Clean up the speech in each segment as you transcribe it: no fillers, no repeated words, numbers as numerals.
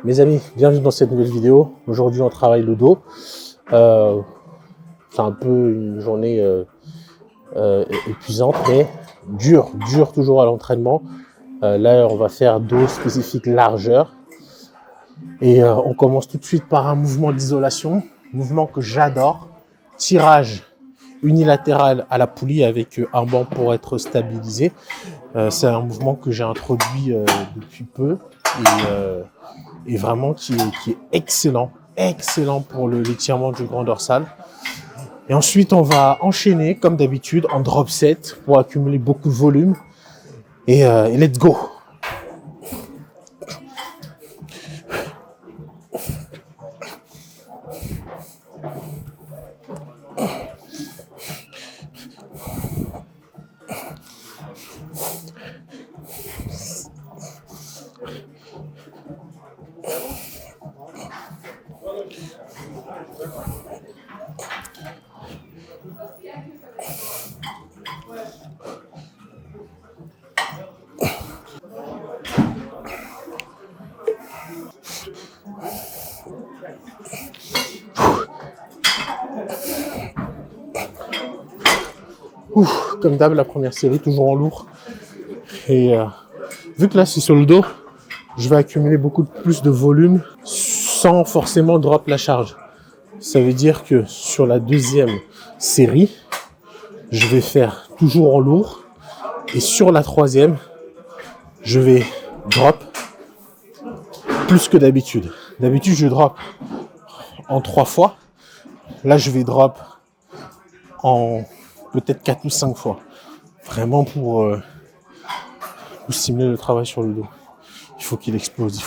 Mes amis, bienvenue dans cette nouvelle vidéo. Aujourd'hui, on travaille le dos. C'est un peu une journée épuisante, mais dure toujours à l'entraînement. Là, on va faire dos spécifique largeur. Et on commence tout de suite par un mouvement d'isolation, mouvement que j'adore. Tirage unilatéral à la poulie avec un banc pour être stabilisé. C'est un mouvement que j'ai introduit depuis peu et vraiment qui est excellent pour l'étirement du grand dorsal. Et ensuite, on va enchaîner comme d'habitude en drop set pour accumuler beaucoup de volume et let's go. Comme d'hab, la première série, toujours en lourd. Et vu que là, c'est sur le dos, je vais accumuler beaucoup plus de volume sans forcément drop la charge. Ça veut dire que sur la deuxième série, je vais faire toujours en lourd. Et sur la troisième, je vais drop plus que d'habitude. D'habitude, je drop en 3 fois. Là, je vais drop en peut-être 4 ou 5 fois. Vraiment pour stimuler le travail sur le dos. Il faut qu'il explose.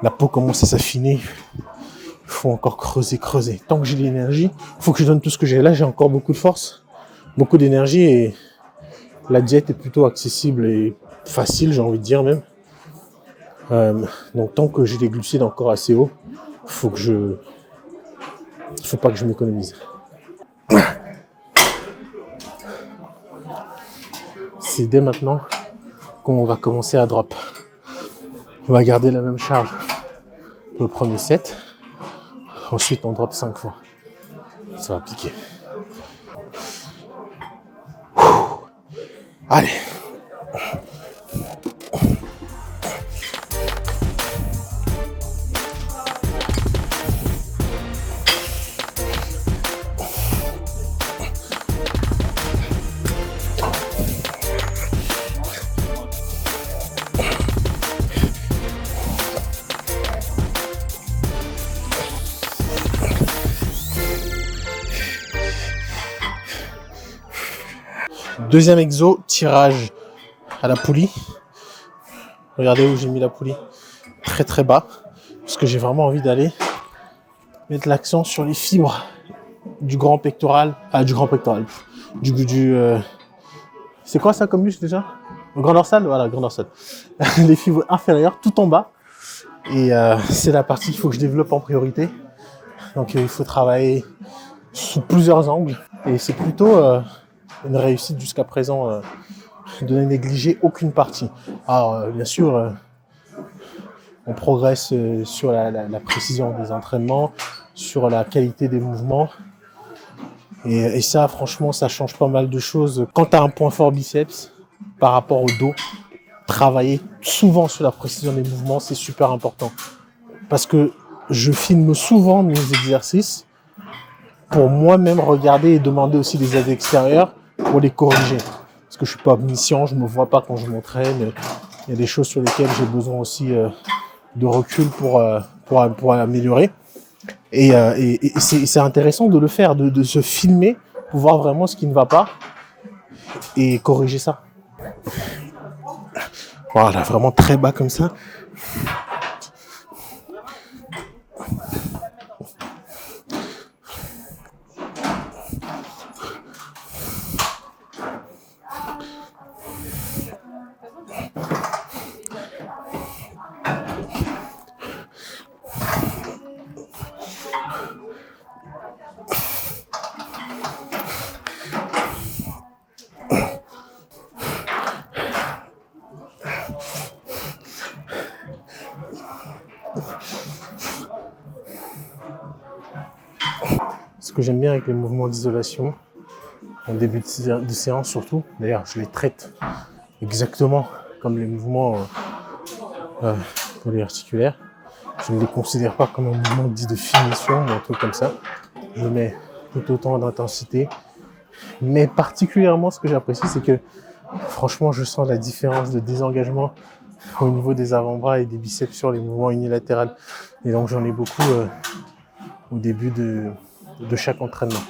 La peau commence à s'affiner. Il faut encore creuser. Tant que j'ai l'énergie, il faut que je donne tout ce que j'ai. Là, j'ai encore beaucoup de force, beaucoup d'énergie et la diète est plutôt accessible et facile, j'ai envie de dire même. Donc, tant que j'ai les glucides encore assez hauts, il faut pas que je m'économise. C'est dès maintenant qu'on va commencer à drop. On va garder la même charge pour le premier set. Ensuite, on drop 5 fois. Ça va piquer. Allez. Deuxième exo, tirage à la poulie. Regardez où j'ai mis la poulie. Très bas. Parce que j'ai vraiment envie d'aller mettre l'accent sur les fibres du grand pectoral. C'est quoi ça comme muscle déjà? Le grand dorsal? Voilà, grand dorsal. Les fibres inférieures, tout en bas. Et c'est la partie qu'il faut que je développe en priorité. Donc il faut travailler sous plusieurs angles. Et c'est plutôt une réussite jusqu'à présent de ne négliger aucune partie. Alors bien sûr, on progresse sur la précision des entraînements, sur la qualité des mouvements. Et ça, franchement, ça change pas mal de choses. Quand tu as un point fort biceps par rapport au dos, travailler souvent sur la précision des mouvements, c'est super important. Parce que je filme souvent mes exercices pour moi-même regarder et demander aussi des avis extérieurs pour les corriger. Parce que je suis pas omniscient, je me vois pas quand je m'entraîne. Il y a des choses sur lesquelles j'ai besoin aussi de recul pour améliorer. Et c'est intéressant de le faire, de se filmer pour voir vraiment ce qui ne va pas et corriger ça. Voilà, vraiment très bas comme ça. Ce que j'aime bien avec les mouvements d'isolation, en début de séance surtout, d'ailleurs je les traite exactement comme les mouvements polyarticulaires. Je ne les considère pas comme un mouvement dit de finition ou un truc comme ça. Je mets tout autant d'intensité. Mais particulièrement, ce que j'apprécie, c'est que franchement, je sens la différence de désengagement au niveau des avant-bras et des biceps sur les mouvements unilatéraux. Et donc, j'en ai beaucoup au début de chaque entraînement.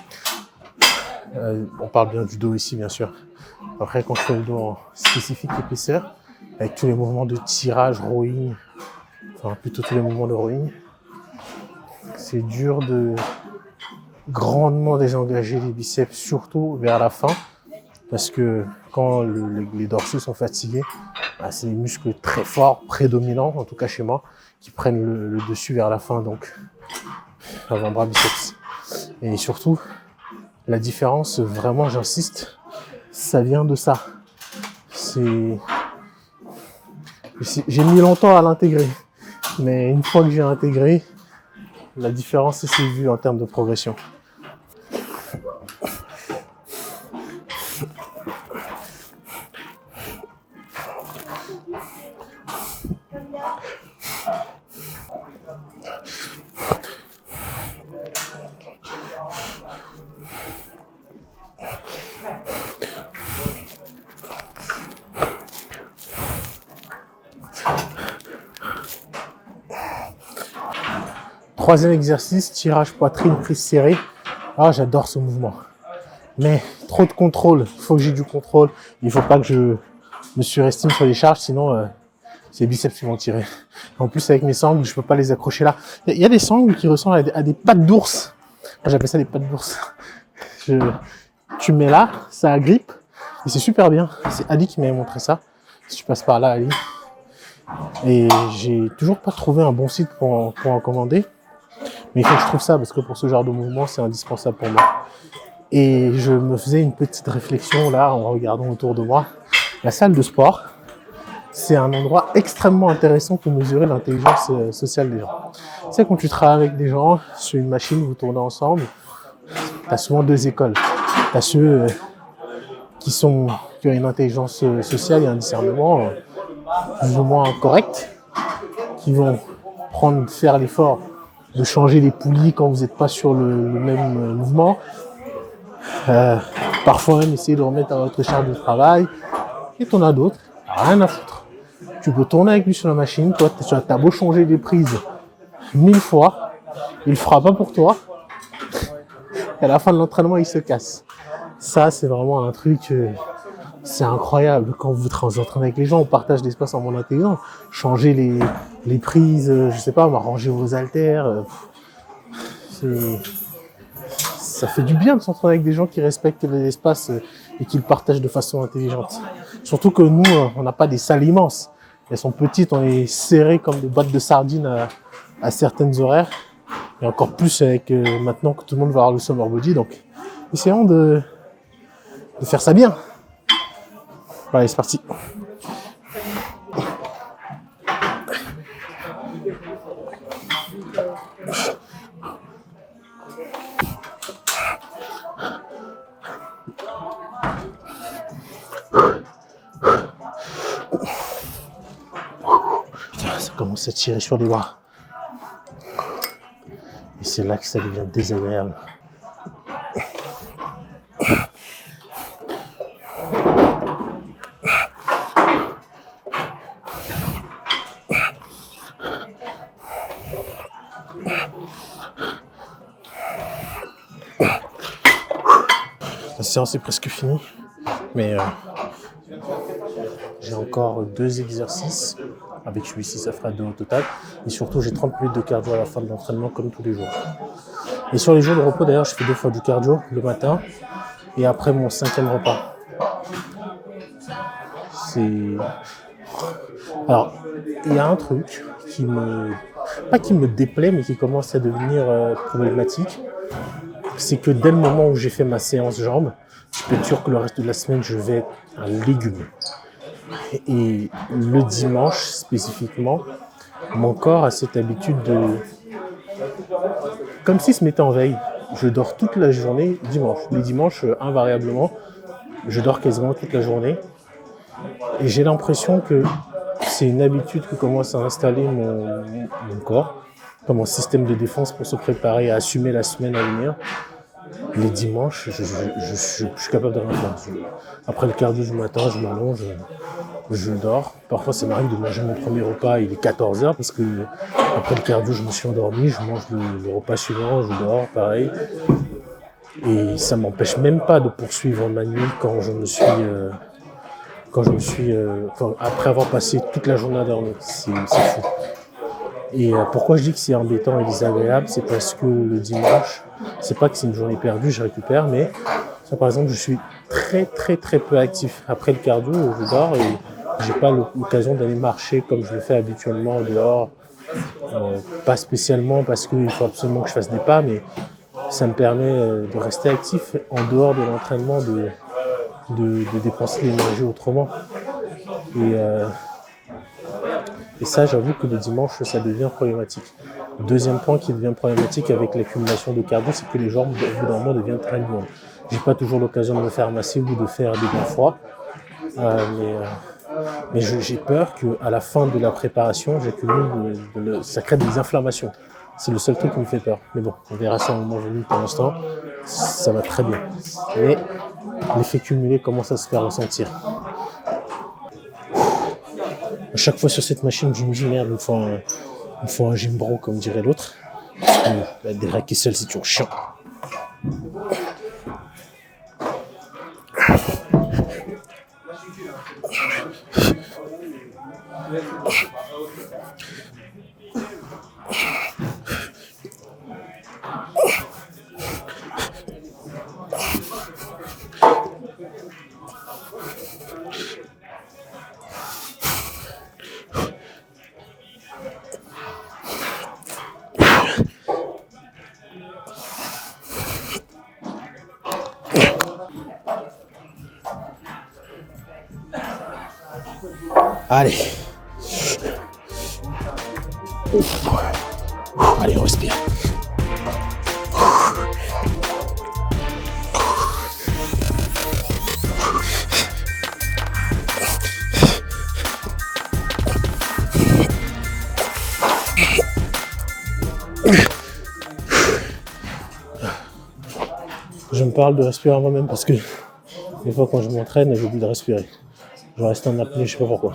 On parle bien du dos ici, bien sûr. Après, quand je fais le dos en spécifique épaisseur, avec tous les mouvements de tirage, rowing, enfin plutôt tous les mouvements de rowing, c'est dur de grandement désengager les biceps, surtout vers la fin, parce que quand les dorsaux sont fatigués, c'est des muscles très forts, prédominants, en tout cas chez moi, qui prennent le dessus vers la fin, donc avant-bras, biceps. Et surtout, la différence, vraiment, j'insiste, ça vient de ça. J'ai mis longtemps à l'intégrer, mais une fois que j'ai intégré, la différence s'est vue en termes de progression. Troisième exercice, tirage poitrine, prise serrée. Ah, j'adore ce mouvement. Mais trop de contrôle, il faut que j'ai du contrôle. Il ne faut pas que je me surestime sur les charges, sinon c'est les biceps qui vont tirer. En plus, avec mes sangles, je ne peux pas les accrocher là. Il y a des sangles qui ressemblent à des pattes d'ours. Moi, j'appelle ça des pattes d'ours. Tu mets là, ça agrippe, et c'est super bien. C'est Ali qui m'avait montré ça. Si tu passes par là, Ali. Et j'ai toujours pas trouvé un bon site pour en commander. Mais il faut que je trouve ça, parce que pour ce genre de mouvement, c'est indispensable pour moi. Et je me faisais une petite réflexion là, en regardant autour de moi. La salle de sport, c'est un endroit extrêmement intéressant pour mesurer l'intelligence sociale des gens. Tu sais, quand tu travailles avec des gens sur une machine, vous tournez ensemble, tu as souvent deux écoles. Tu as ceux qui ont une intelligence sociale et un discernement plus ou moins correct, qui vont faire l'effort de changer les poulies quand vous n'êtes pas sur le même mouvement. Parfois même essayer de remettre à votre charge de travail. Et t'en as d'autres, rien à foutre. Tu peux tourner avec lui sur la machine, toi t'as beau changer les prises 1000 fois, il le fera pas pour toi. Et à la fin de l'entraînement, il se casse. Ça, c'est vraiment un truc, c'est incroyable. Quand vous entraînez avec les gens, on partage l'espace en monde intelligent. Changer les prises, je sais pas, ranger vos haltères. Ça fait du bien de s'entraîner avec des gens qui respectent l'espace et qui le partagent de façon intelligente. Surtout que nous, on n'a pas des salles immenses. Elles sont petites, on est serrés comme des boîtes de sardines à certaines horaires. Et encore plus avec maintenant que tout le monde va avoir le summer body. Donc, essayons de faire ça bien. Allez, c'est parti. Ça commence à tirer sur les bras. Et c'est là que ça devient désagréable. La séance est presque finie, mais j'ai encore 2 exercices. Avec celui-ci, ça fera 2 au total. Et surtout, j'ai 30 minutes de cardio à la fin de l'entraînement, comme tous les jours. Et sur les jours de repos, d'ailleurs, je fais 2 fois du cardio, le matin et après mon 5e repas. Alors, il y a un truc pas qui me déplaît, mais qui commence à devenir problématique. C'est que dès le moment où j'ai fait ma séance jambes, je peux être sûr que le reste de la semaine, je vais être un légume. Et le dimanche, spécifiquement, mon corps a cette habitude de... Comme s'il se mettait en veille. Je dors toute la journée dimanche. Les dimanches, invariablement, je dors quasiment toute la journée. Et j'ai l'impression que c'est une habitude que commence à installer mon corps, comme un système de défense pour se préparer à assumer la semaine à venir. Les dimanches, je suis capable de rien faire. Après le cardio du matin, je m'allonge, je dors. Parfois, ça m'arrive de manger mon premier repas, il est 14h, parce que après le cardio, je me suis endormi, je mange le repas suivant, je dors, pareil. Et ça m'empêche même pas de poursuivre ma nuit quand je me suis... après avoir passé toute la journée à dormir. C'est fou. Et pourquoi je dis que c'est embêtant et désagréable, c'est parce que le dimanche, c'est pas que c'est une journée perdue, je récupère, mais ça, par exemple, je suis très peu actif. Après le cardio, je dors et j'ai pas l'occasion d'aller marcher comme je le fais habituellement dehors. Pas spécialement parce qu'il faut absolument que je fasse des pas, mais ça me permet de rester actif en dehors de l'entraînement, de dépenser l'énergie autrement. Et ça, j'avoue que le dimanche, ça devient problématique. Le deuxième point qui devient problématique avec l'accumulation de cardio, c'est que les jambes, au bout d'un moment, deviennent très lourdes. J'ai pas toujours l'occasion de me faire masser ou de faire des bains froids. Mais j'ai peur qu'à la fin de la préparation, ça crée des inflammations. C'est le seul truc qui me fait peur. Mais bon, on verra ça au moment venu. Pour l'instant, ça va très bien. Mais l'effet cumulé commence à se faire ressentir. À chaque fois sur cette machine, je me dis merde, il me faut un gym bro, comme dirait l'autre. Parce que des raquets seuls, c'est toujours chiant. Allez. Allez, on respire. Je me parle de respirer à moi-même parce que des fois quand je m'entraîne, j'oublie de respirer. Je reste en apnée, je sais pas pourquoi.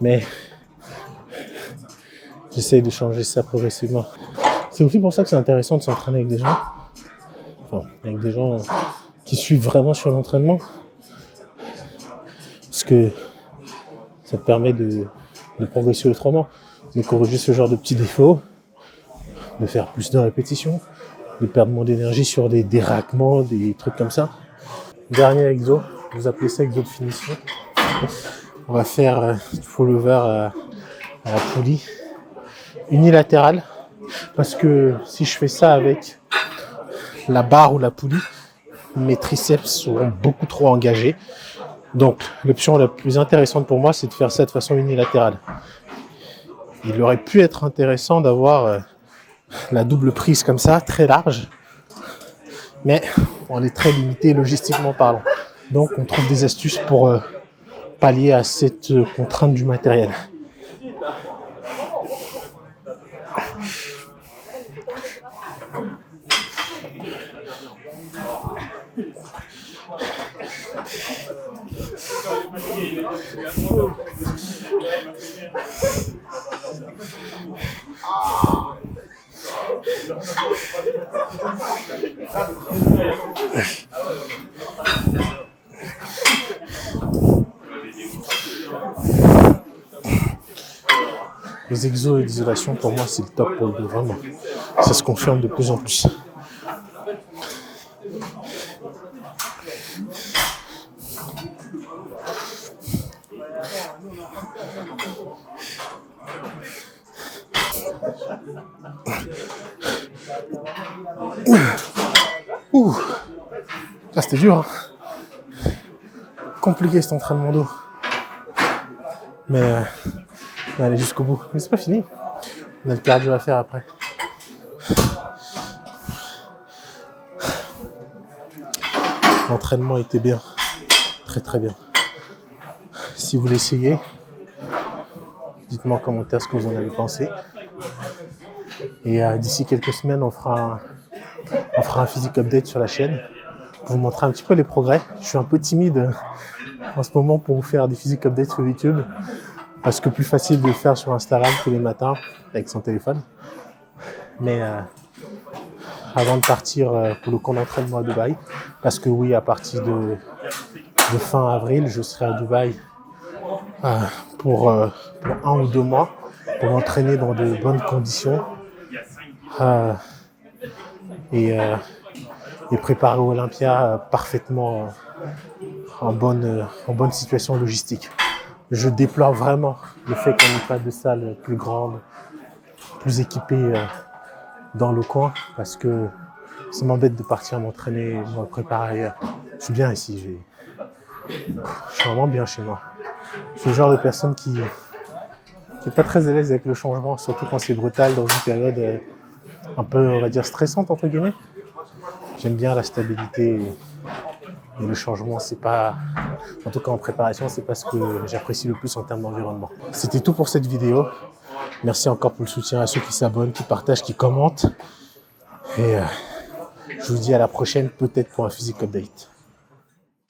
Mais j'essaye de changer ça progressivement. C'est aussi pour ça que c'est intéressant de s'entraîner avec des gens. Enfin, avec des gens qui suivent vraiment sur l'entraînement. Parce que ça te permet de progresser autrement, de corriger ce genre de petits défauts, de faire plus de répétitions, de perdre moins d'énergie sur des déraquements, des trucs comme ça. Dernier exo, vous appelez ça exo de finition. On va faire full over à la poulie unilatérale, parce que si je fais ça avec la barre ou la poulie, mes triceps seront beaucoup trop engagés. Donc l'option la plus intéressante pour moi, c'est de faire ça de façon unilatérale. Il aurait pu être intéressant d'avoir la double prise comme ça, très large, mais on est très limité logistiquement parlant. Donc on trouve des astuces pour pallier à cette contrainte du matériel. Les exos d'isolation, pour moi, c'est le top pour le dos, vraiment. Ça se confirme de plus en plus. Ouh. Là, c'était dur. Compliqué cet entraînement dos. Mais On va aller jusqu'au bout. Mais c'est pas fini. On a le cardio à faire après. L'entraînement était bien. Très très bien. Si vous l'essayez, dites-moi en commentaire ce que vous en avez pensé. Et d'ici quelques semaines, on fera un physique update sur la chaîne. Pour vous montrer un petit peu les progrès. Je suis un peu timide en ce moment pour vous faire des physiques updates sur YouTube. Parce que plus facile de le faire sur Instagram tous les matins avec son téléphone. Mais avant de partir pour le camp d'entraînement à Dubaï, parce que oui, à partir de fin avril, je serai à Dubaï pour 1 ou 2 mois pour m'entraîner dans de bonnes conditions et préparer Olympia parfaitement en bonne situation logistique. Je déplore vraiment le fait qu'on n'ait pas de salle plus grande, plus équipée dans le coin, parce que ça m'embête de partir m'entraîner, me préparer ailleurs. Je suis bien ici, je suis vraiment bien chez moi. Je suis le genre de personne qui n'est pas très à l'aise avec le changement, surtout quand c'est brutal dans une période un peu, on va dire, stressante, entre guillemets. J'aime bien la stabilité et le changement, c'est pas, en tout cas en préparation, c'est pas ce que j'apprécie le plus en termes d'environnement. C'était tout pour cette vidéo. Merci encore pour le soutien à ceux qui s'abonnent, qui partagent, qui commentent. Et je vous dis à la prochaine, peut-être pour un physique update.